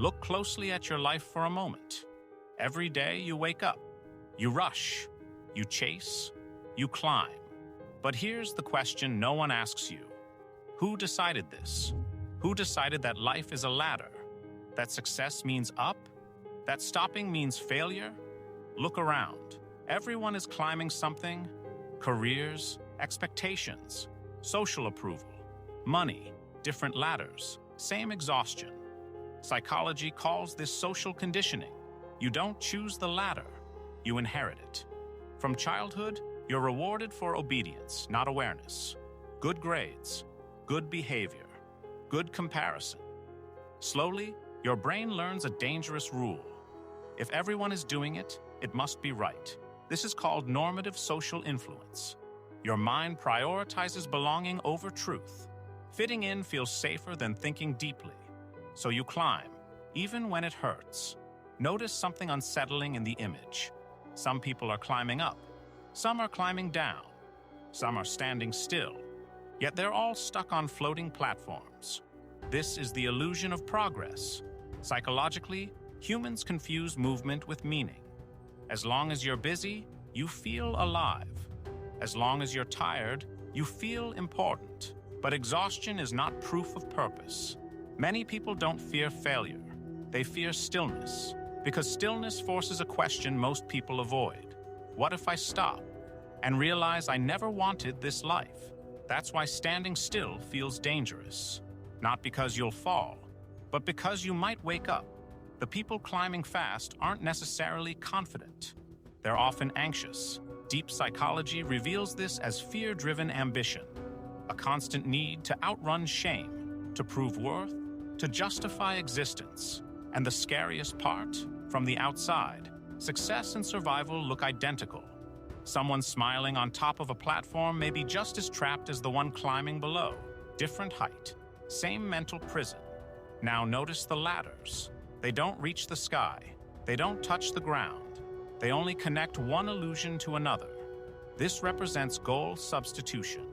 Look closely at your life for a moment. Every day you wake up, you rush, you chase, you climb. But here's the question no one asks you. Who decided this? Who decided that life is a ladder? That success means up? That stopping means failure? Look around. Everyone is climbing something. Careers, expectations, social approval, money, different ladders, same exhaustion. Psychology calls this social conditioning. You don't choose the ladder, you inherit it. From childhood, you're rewarded for obedience, not awareness. Good grades, good behavior, good comparison. Slowly, your brain learns a dangerous rule. If everyone is doing it, it must be right. This is called normative social influence. Your mind prioritizes belonging over truth. Fitting in feels safer than thinking deeply. So you climb, even when it hurts. Notice something unsettling in the image. Some people are climbing up. Some are climbing down. Some are standing still. Yet they're all stuck on floating platforms. This is the illusion of progress. Psychologically, humans confuse movement with meaning. As long as you're busy, you feel alive. As long as you're tired, you feel important. But exhaustion is not proof of purpose. Many people don't fear failure. They fear stillness, because stillness forces a question most people avoid. What if I stop and realize I never wanted this life? That's why standing still feels dangerous. Not because you'll fall, but because you might wake up. The people climbing fast aren't necessarily confident. They're often anxious. Deep psychology reveals this as fear-driven ambition, a constant need to outrun shame, to prove worth, to justify existence. And the scariest part, from the outside, success and survival look identical. Someone smiling on top of a platform may be just as trapped as the one climbing below. Different height, same mental prison. Now notice the ladders. They don't reach the sky. They don't touch the ground. They only connect one illusion to another. This represents goal substitution.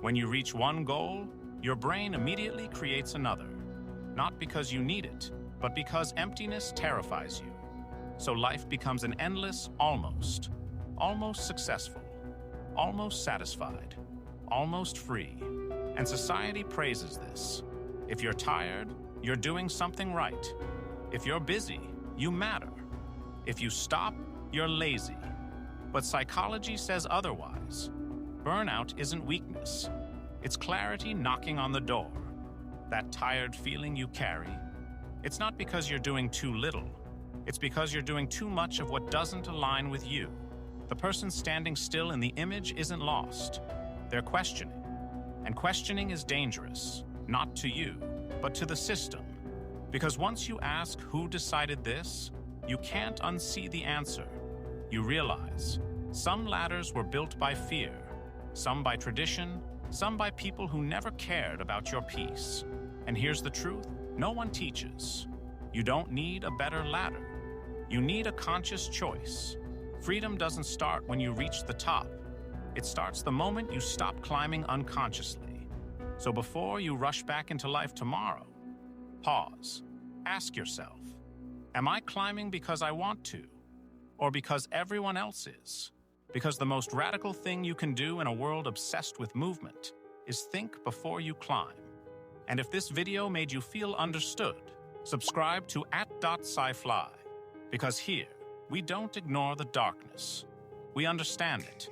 When you reach one goal, your brain immediately creates another. Not because you need it, but because emptiness terrifies you. So life becomes an endless almost successful, almost satisfied, almost free. And society praises this. If you're tired, you're doing something right. If you're busy, you matter. If you stop, you're lazy. But psychology says otherwise. Burnout isn't weakness. It's clarity knocking on the door. That tired feeling you carry, it's not because you're doing too little. It's because you're doing too much of what doesn't align with you. The person standing still in the image isn't lost. They're questioning. And questioning is dangerous, not to you, but to the system. Because once you ask who decided this, you can't unsee the answer. You realize some ladders were built by fear, some by tradition, some by people who never cared about your peace. And here's the truth, no one teaches. You don't need a better ladder. You need a conscious choice. Freedom doesn't start when you reach the top. It starts the moment you stop climbing unconsciously. So before you rush back into life tomorrow, pause. Ask yourself, am I climbing because I want to? Or because everyone else is? Because the most radical thing you can do in a world obsessed with movement is think before you climb. And if this video made you feel understood, subscribe to At.PsyFly, because here, we don't ignore the darkness. We understand it.